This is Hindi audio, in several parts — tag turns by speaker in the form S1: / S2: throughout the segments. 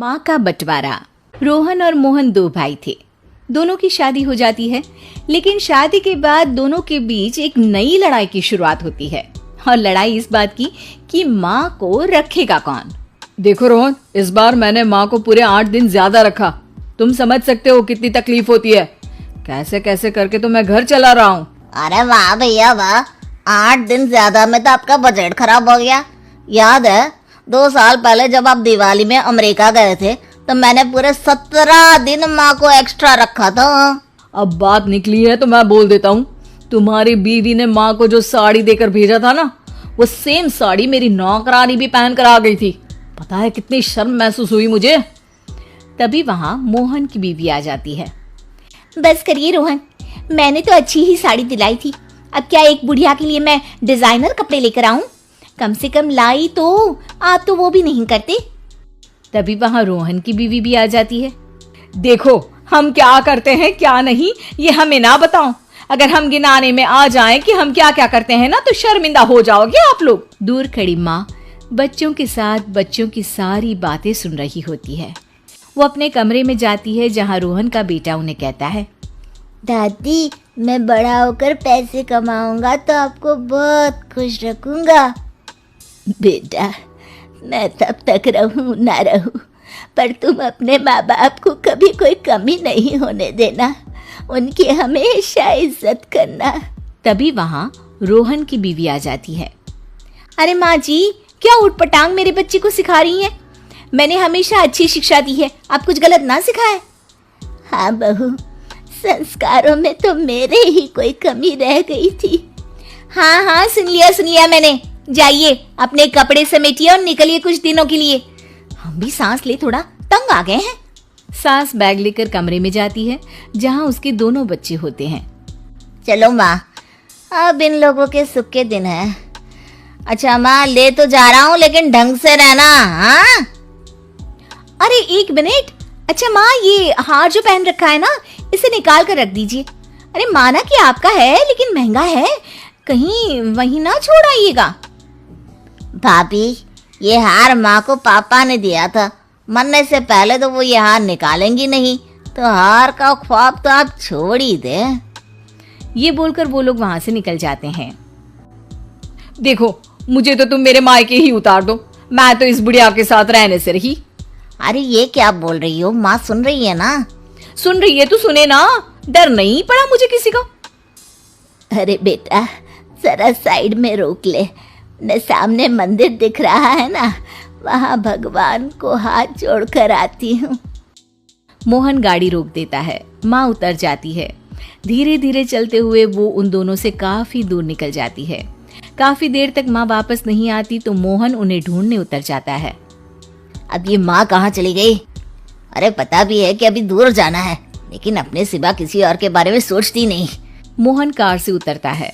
S1: माँ का बंटवारा। रोहन और मोहन दो भाई थे। दोनों की शादी हो जाती है, लेकिन शादी के बाद दोनों के बीच एक नई लड़ाई की शुरुआत होती है। और लड़ाई इस बात की कि माँ को रखेगा कौन।
S2: देखो रोहन, इस बार मैंने माँ को पूरे 8 दिन ज्यादा रखा। तुम समझ सकते हो कितनी तकलीफ होती है। कैसे कैसे करके तो मैं घर चला रहा हूँ।
S3: अरे वाह भैया वाह, 8 दिन ज्यादा में तो आपका बजट खराब हो गया। याद है 2 साल पहले जब आप दिवाली में अमेरिका गए थे तो मैंने पूरे 17 दिन माँ को एक्स्ट्रा रखा था।
S2: अब बात निकली है तो मैं बोल देता हूँ। तुम्हारी बीवी ने माँ को जो साड़ी देकर भेजा था ना, वो सेम साड़ी मेरी नौकरानी भी पहन कर आ गई थी। पता है कितनी शर्म महसूस हुई मुझे।
S1: तभी वहां मोहन की बीवी आ जाती है। बस करिए रोहन, मैंने तो अच्छी ही साड़ी दिलाई थी। अब क्या एक बुढ़िया के लिए मैं डिजाइनर कपड़े लेकर आऊं? कम से कम लाई तो, आप तो वो भी नहीं करते। तभी वहां रोहन की बीवी भी आ जाती है।
S2: देखो हम क्या करते हैं क्या नहीं, ये हमें ना बताओ। अगर हम गिनाने में आ जाएं कि हम क्या क्या करते हैं ना, तो शर्मिंदा हो जाओगे आप लोग।
S1: दूर खड़ी माँ बच्चों के साथ बच्चों की सारी बातें सुन रही होती है। वो अपने कमरे में जाती है जहाँ रोहन का बेटा उन्हें कहता है,
S3: दादी मैं बड़ा होकर पैसे कमाऊंगा तो आपको बहुत खुश रखूंगा। बेटा मैं तब तक रहूं ना रहूं, पर तुम अपने माँ बाप को कभी कोई कमी नहीं होने देना, उनकी हमेशा इज्जत करना।
S1: तभी वहां रोहन की बीवी आ जाती है। अरे माँ जी, क्या उठपटांग मेरे बच्चे को सिखा रही हैं? मैंने हमेशा अच्छी शिक्षा दी है, आप कुछ गलत ना सिखाए।
S3: हाँ बहू, संस्कारों में तो मेरे ही कोई कमी रह गई थी।
S1: हाँ हाँ सुन लिया मैंने। जाइए अपने कपड़े समेटिए और निकलिए कुछ दिनों के लिए। हम भी सांस ले, थोड़ा तंग आ गए हैं। सास बैग लेकर कमरे में जाती है जहाँ उसके दोनों बच्चे होते हैं।
S3: चलो माँ, अब इन लोगों के सुख के दिन है। अच्छा माँ, ले तो जा रहा हूँ लेकिन ढंग से रहना। हाँ
S1: अरे एक मिनट। अच्छा माँ, ये हार जो पहन रखा है ना, इसे निकाल कर रख दीजिए। अरे माना कि आपका है लेकिन महंगा है, कहीं वहीं ना छोड़ आइएगा।
S3: भाभी, ये हार माँ को पापा ने दिया था। मरने से पहले तो वो ये हार निकालेंगी नहीं, तो हार का ख्वाब तो आप छोड़ ही दे।
S1: ये बोलकर वो लोग वहां से निकल जाते हैं।
S2: देखो मुझे तो तुम मेरे मायके ही उतार दो, मैं तो इस बुढ़िया के साथ रहने से रही।
S3: अरे ये क्या बोल रही हो? माँ सुन रही है ना?
S2: सुन रही है तो सुने ना, डर नहीं पड़ा मुझे किसी का।
S3: अरे बेटा जरा साइड में रोक ले, न सामने मंदिर दिख रहा है ना, वहाँ भगवान को हाथ जोड़कर आती हूँ।
S1: मोहन गाड़ी रोक देता है। माँ उतर जाती है। धीरे धीरे चलते हुए वो उन दोनों से काफी दूर निकल जाती है। काफी देर तक माँ वापस नहीं आती तो मोहन उन्हें ढूंढने उतर जाता है।
S3: अब ये माँ कहाँ चली गई? अरे पता भी है कि अभी दूर जाना है, लेकिन अपने सिवा किसी और के बारे में सोचती नहीं।
S1: मोहन कार से उतरता है,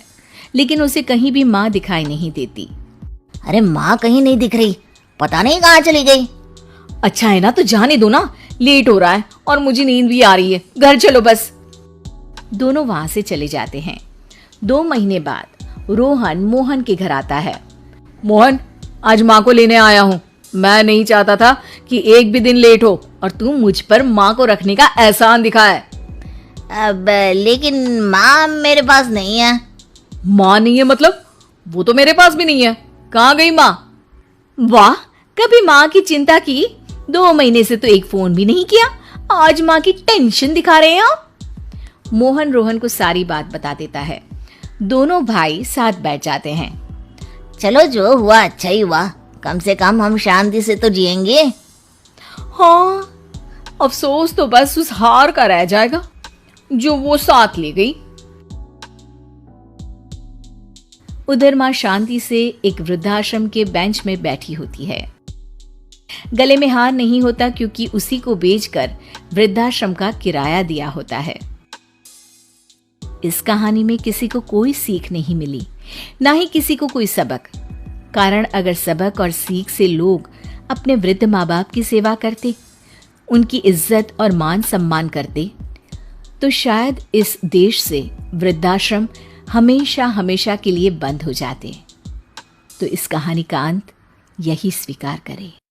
S1: लेकिन उसे कहीं भी माँ दिखाई नहीं देती।
S3: अरे माँ कहीं नहीं दिख रही, पता नहीं कहाँ चली गई।
S2: अच्छा है ना, तो जाने दो ना, लेट हो रहा है और मुझे नींद भी आ रही है, घर चलो बस।
S1: दोनों वहां से चले जाते हैं। 2 महीने बाद रोहन मोहन के घर आता है।
S2: मोहन, आज माँ को लेने आया हूँ। मैं नहीं चाहता था कि एक भी दिन लेट हो और तू मुझ पर माँ को रखने का एहसान दिखाए।
S3: अब लेकिन माँ मेरे पास नहीं है।
S2: माँ नहीं है मतलब? वो तो मेरे पास भी नहीं है। कहाँ गई माँ?
S1: वाह, कभी माँ की चिंता की? 2 महीने से तो एक फोन भी नहीं किया, आज माँ की टेंशन दिखा रहे हैं आप। मोहन रोहन को सारी बात बता देता है। दोनों भाई साथ बैठ जाते हैं।
S3: चलो जो हुआ अच्छा ही हुआ, कम से कम हम शांति से तो जिएंगे।
S2: हाँ, अफसोस तो बस उस हार का रह जाएगा जो वो साथ ले गई।
S1: उधर माँ शांति से एक वृद्धाश्रम के बेंच में बैठी होती है। गले में हार नहीं होता क्योंकि उसी को बेचकर वृद्धाश्रम का किराया दिया होता है। इस कहानी में किसी को कोई सीख नहीं मिली, ना ही किसी को कोई सबक। कारण अगर सबक और सीख से लोग अपने वृद्ध माँ बाप की सेवा करते, उनकी इज्जत और मान सम्मान करते, तो शायद इस देश से वृद्धाश्रम हमेशा हमेशा के लिए बंद हो जाते। तो इस कहानी का अंत यही स्वीकार करें।